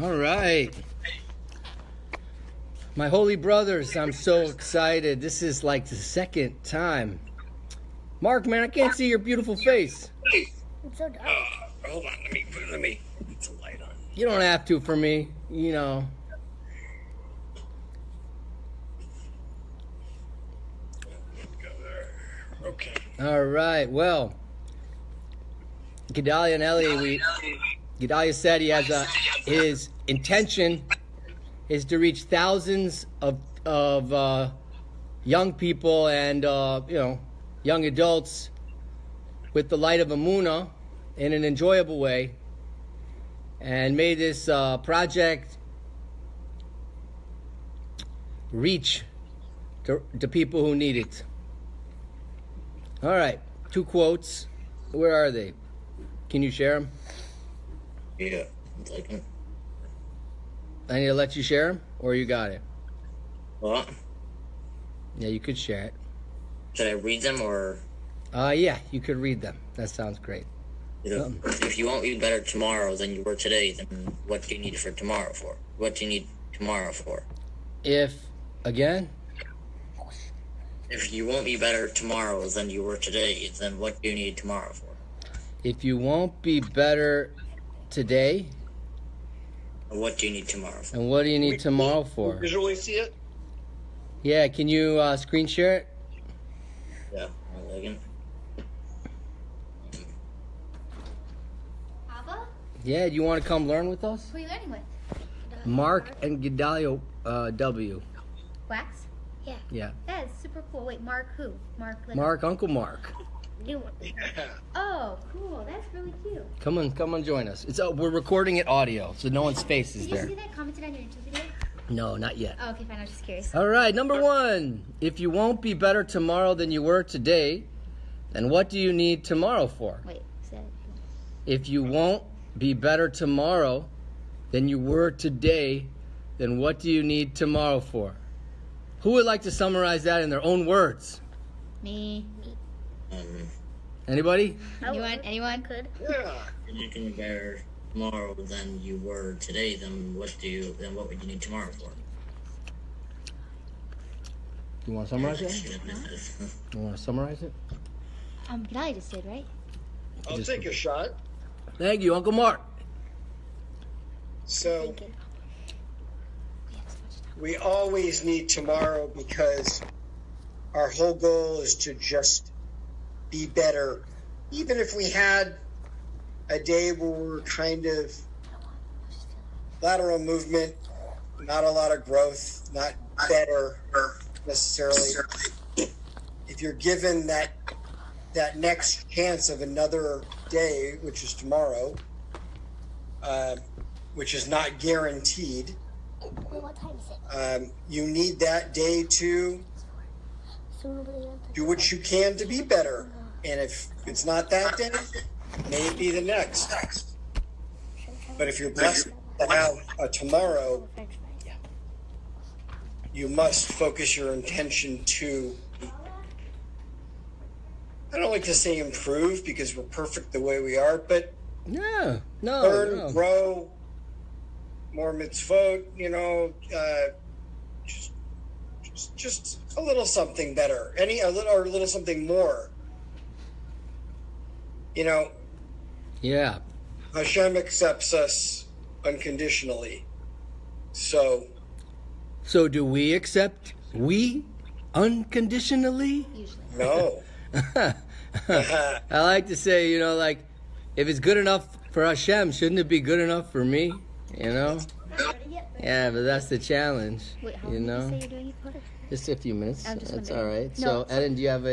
All right. My holy brothers, I'm so excited. This is like the second time. Mark, man, I can't see your beautiful face. It's so dark. Hold on, let me put some light on. You don't have to for me, you know. Go there. Okay. All right, well, Gedalia and Ellie, Gedalia said he has his intention is to reach thousands of young people and young adults with the light of Emunah in an enjoyable way, and may this project reach to people who need it. All right, 2 quotes. Where are they? Can you share them? Yeah, I'm taking. I need to let you share them, or you got it? What? Yeah, you could share it. Should I read them or? Yeah, you could read them. That sounds great. If you won't be better tomorrow than you were today, then what do you need for tomorrow for? What do you need tomorrow for? Again? If you won't be better tomorrow than you were today, then what do you need tomorrow for? If you won't be better today, What do you need tomorrow for? and what do you need tomorrow for? Visually see it? Yeah, can you screen share it? Yeah, one second. Abba? Yeah, do you want to come learn with us? Who are you learning with? Mark and Gedalia W. Wax? Yeah. Yeah. That is super cool. Wait, Mark who? Mark. Like, Mark, Uncle Mark. New one. Yeah. Oh, cool. That's really cute. Come on, join us. We're recording it audio, so no one's face is Did you there. see that commented on your YouTube video? No, not yet. Oh, okay, fine. I was just curious. All right, number 1. If you won't be better tomorrow than you were today, then what do you need tomorrow for? Wait, say it. If you won't be better tomorrow than you were today, then what do you need tomorrow for? Who would like to summarize that in their own words? Me. Anybody? Anyone? Anyone? Could. Yeah. If you can be better tomorrow than you were today, then what would you need tomorrow for? You want to summarize it? You want to summarize it? Gedalia just did, right? I'll take a shot. Thank you, Uncle Mark. So Thinking. we always need tomorrow because our whole goal is to just be better. Even if we had a day where we're kind of lateral movement, not a lot of growth, not better necessarily. If you're given that next chance of another day, which is tomorrow, which is not guaranteed, Wait, what time is it? you need that day to Soon will do what you can to be better. And if it's not that day, maybe the next. But if you're blessed to have a tomorrow, French fries. you must focus your intention to, I don't like to say improve because we're perfect the way we are, but Yeah, learn, no. grow, more mitzvot, just a little something better, a little something more. Yeah. Hashem accepts us unconditionally. So Do we accept unconditionally? Usually. no. I like to say, if it's good enough for Hashem, shouldn't it be good enough for me? Yeah, but that's the challenge. Wait, how you long know? did you say you're doing it for? Just a few minutes. I'm just That's wondering. all right. No. So, Eden, do you have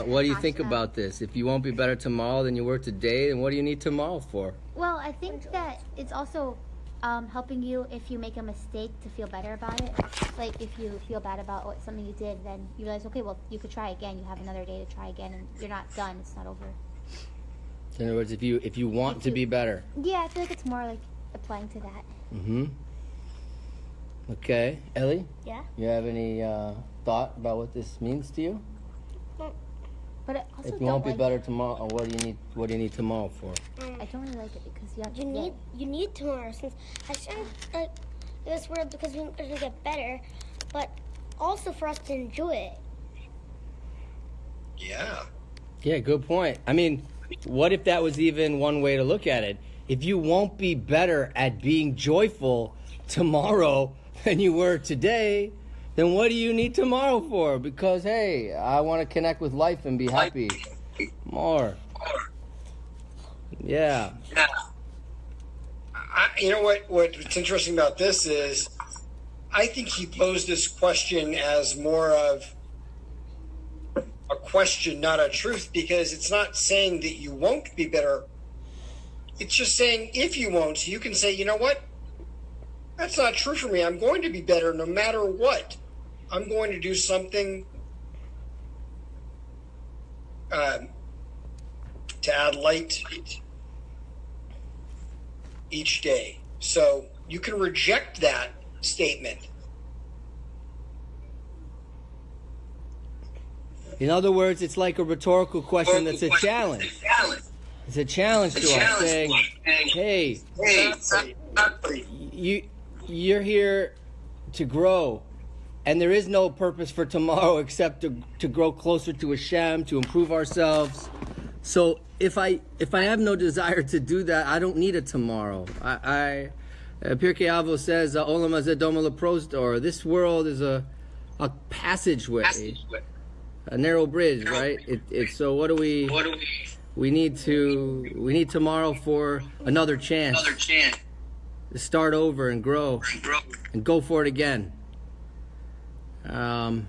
what do you think Hashtag. about this? If you won't be better tomorrow than you were today, then what do you need tomorrow for? Well, I think that it's also helping you if you make a mistake to feel better about it. Like if you feel bad about something you did, then you realize, okay, well, you could try again. You have another day to try again, and you're not done. It's not over. In other words, if you want to be better. Yeah, I feel like it's more like applying to that. Mm-hmm. Okay. Ellie? Yeah? You have any thought about what this means to you? But I also If you don't won't be like better it. tomorrow, what do you need tomorrow for? I don't really like it because you have You need tomorrow, since Hashem this world, because we want to get better, but also for us to enjoy it. Yeah. Yeah, good point. I mean, what if that was even one way to look at it? If you won't be better at being joyful tomorrow than you were today, then what do you need tomorrow for? Because, hey, I want to connect with life and be happy more. Yeah. You know what's interesting about this is, I think he posed this question as more of a question, not a truth, because it's not saying that you won't be better. It's just saying if you won't, you can say, you know what? That's not true for me. I'm going to be better no matter what. I'm going to do something to add light each day. So you can reject that statement. In other words, it's like a rhetorical question that's a challenge. It's a challenge to us, saying, hey, you're here to grow, and there is no purpose for tomorrow except to grow closer to Hashem, to improve ourselves. So if I have no desire to do that, I don't need a tomorrow. Pirkei Avos says, Olam hazeh doma leprosdor. This world is a passageway. A narrow bridge, right? So what do we need tomorrow for another chance to start over and grow and go for it again. All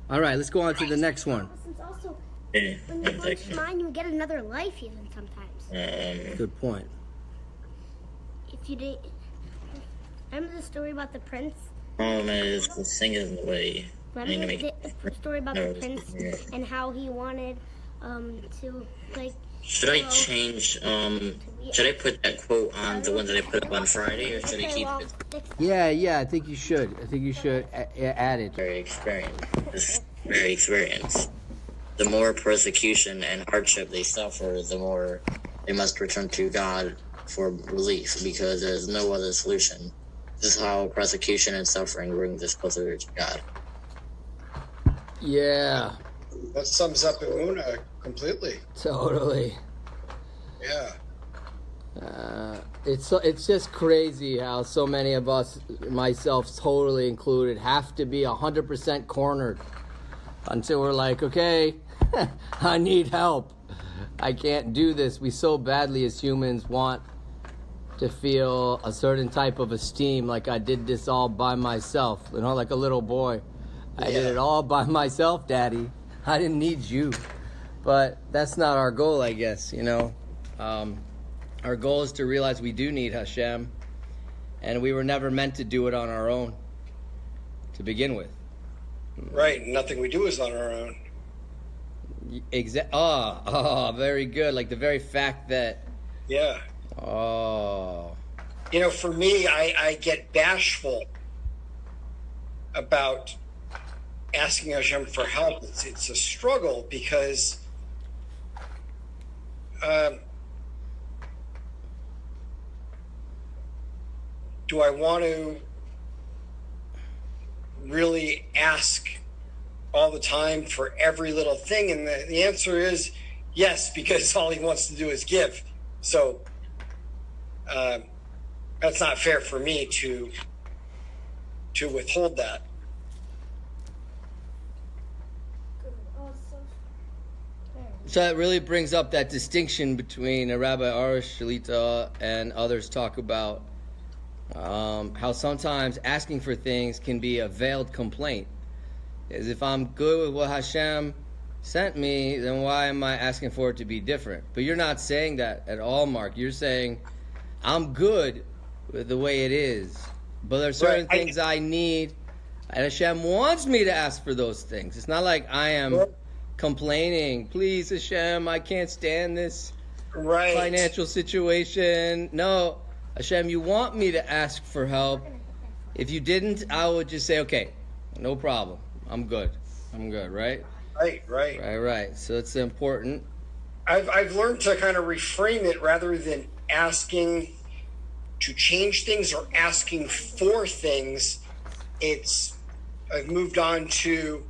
right, let's go on to the next one. Since also, when you launch mine, you get another life even sometimes. Good point. If you did, remember the story about the prince? Problem is, the thing is in the way. Remember the story about the prince and how he wanted to, like... Should I change, should I put that quote on the one that I put up on Friday, or should I keep it? Yeah, I think you should. Add it. Very experienced. The more persecution and hardship they suffer, the more they must return to God for relief, because there's no other solution. This is how persecution and suffering brings us closer to God. Yeah. That sums up Emunah completely. Totally. Yeah. It's just crazy how so many of us, myself totally included, have to be 100% cornered until we're like, okay, I need help. I can't do this. We so badly as humans want to feel a certain type of esteem, like I did this all by myself, like a little boy. I did it all by myself, Daddy. I didn't need you. But that's not our goal, I guess, Our goal is to realize we do need Hashem, and we were never meant to do it on our own to begin with. Right, nothing we do is on our own. Very good. Like the very fact that... Yeah. Oh. For me, I get bashful about asking Hashem for help. It's a struggle because do I want to really ask all the time for every little thing? And the answer is yes, because all he wants to do is give. So that's not fair for me to withhold that. So it really brings up that distinction between Rabbi Arush Shalita and others talk about how sometimes asking for things can be a veiled complaint. As if I'm good with what Hashem sent me, then why am I asking for it to be different? But you're not saying that at all, Mark. You're saying, I'm good with the way it is, but there are certain things I need, and Hashem wants me to ask for those things. It's not like I am complaining, please Hashem, I can't stand this financial situation. No, Hashem, you want me to ask for help. If you didn't, I would just say, okay, no problem. I'm good, right? Right. So it's important. I've learned to kind of reframe it rather than asking to change things or asking for things. I've moved on to,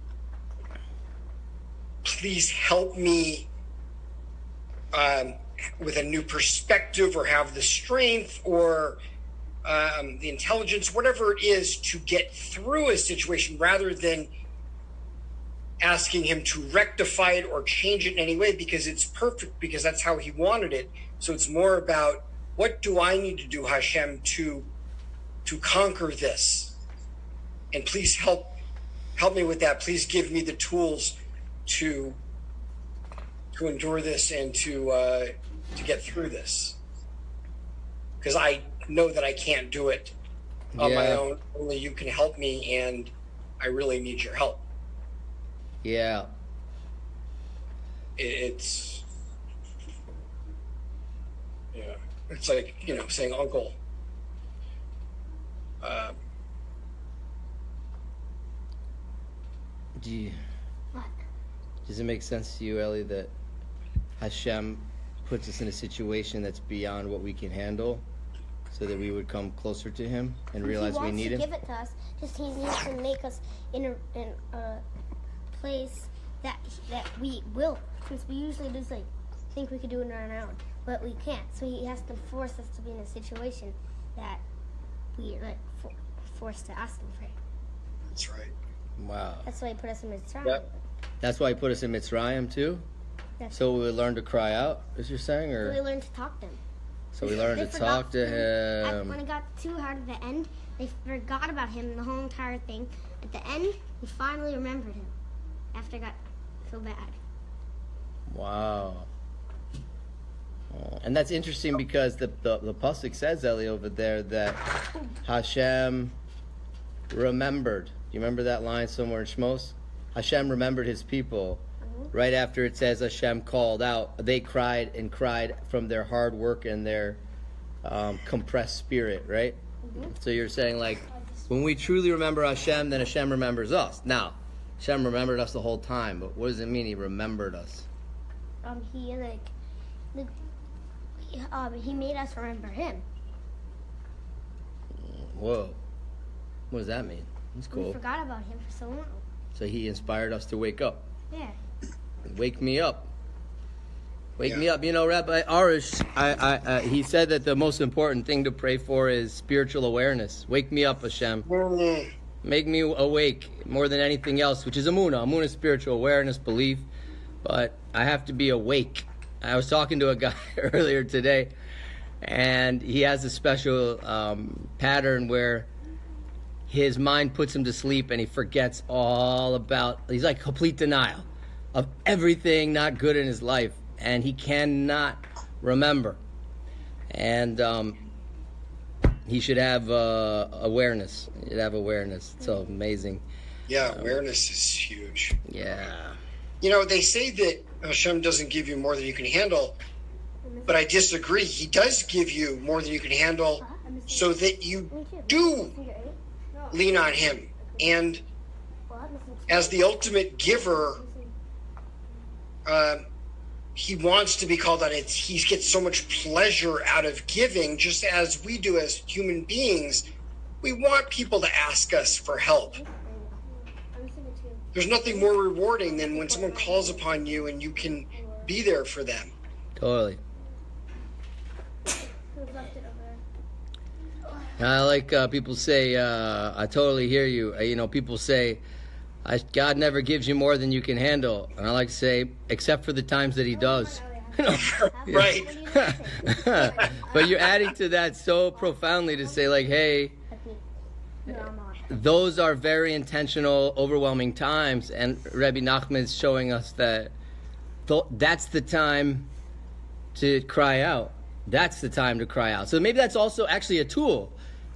please help me with a new perspective, or have the strength, or the intelligence, whatever it is, to get through a situation, rather than asking him to rectify it or change it in any way because it's perfect, because that's how he wanted it. So it's more about, what do I need to do, Hashem, to conquer this? And please help me with that. Please give me the tools to endure this and to get through this. Because I know that I can't do it on my own. Only you can help me, and I really need your help. Yeah. It's like, saying, Uncle, What? Does it make sense to you, Ellie, that Hashem puts us in a situation that's beyond what we can handle, so that we would come closer to Him and realize we need Him? He wants to give it to us, just He needs to make us in a place that we will, since we usually just think we could do it on our own, but we can't. So He has to force us to be in a situation that we are forced to ask Him for. That's right. Wow. That's why He put us in Mitzrayim. Yep. That's why He put us in Mitzrayim too? So we would learn to cry out, as you're saying? Or? So we learned to talk to Him. So we learned to talk to Him. When it got too hard at the end, they forgot about Him the whole entire thing. At the end, we finally remembered Him after it got so bad. Wow. And that's interesting because the pasuk says, Ellie, over there, that Hashem remembered. Do you remember that line somewhere in Shmos? Hashem remembered His people. Right after it says Hashem called out, they cried and cried from their hard work and their compressed spirit, right? So you're saying, when we truly remember Hashem, then Hashem remembers us. Now, Hashem remembered us the whole time, but what does it mean He remembered us? He made us remember Him. Whoa. What does that mean? That's cool. We forgot about Him for so long. So He inspired us to wake up. Yeah. Wake me up. Wake me up. Rabbi Arish, he said that the most important thing to pray for is spiritual awareness. Wake me up, Hashem. Make me awake more than anything else, which is Amunah. Amunah is spiritual awareness, belief. But I have to be awake. I was talking to a guy earlier today, and he has a special pattern where his mind puts him to sleep and he forgets all about, he's like complete denial of everything not good in his life, and he cannot remember. And he should have awareness. He should have awareness. It's so amazing. Yeah, awareness is huge. Yeah. They say that Hashem doesn't give you more than you can handle, but I disagree. He does give you more than you can handle so that you do lean on Him. And as the ultimate giver, He wants to be called on it. He gets so much pleasure out of giving, just as we do as human beings. We want people to ask us for help. There's nothing more rewarding than when someone calls upon you and you can be there for them. Totally. I like people say, I totally hear you. People say, God never gives you more than you can handle. And I like to say, except for the times that He does. Right. But you're adding to that so profoundly to say, hey, those are very intentional, overwhelming times. And Rebbe Nachman is showing us that that's the time to cry out. That's the time to cry out. So maybe that's also actually a tool.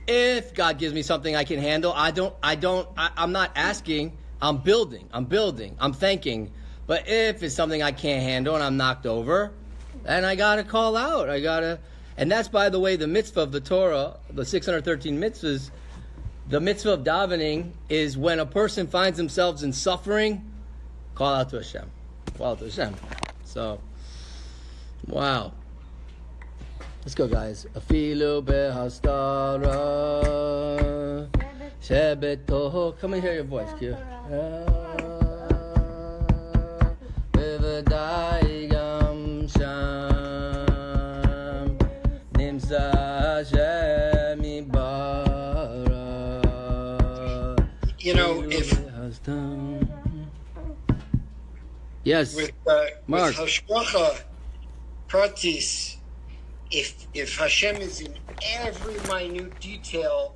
If God gives me something I can handle, I'm not asking, I'm building, I'm thanking. But if it's something I can't handle and I'm knocked over, then I gotta call out. And that's, by the way, the mitzvah of the Torah, the 613 mitzvahs. The mitzvah of davening is when a person finds themselves in suffering, Call out to Hashem. Call out to Hashem. So, wow. Let's go, guys. Afilu behastara shebetoho. Come and hear your voice, Q. Bevadai gam sham nimsa Hashem ibara. You know, if yes, Mark. with hashgacha pratis, if Hashem is in every minute detail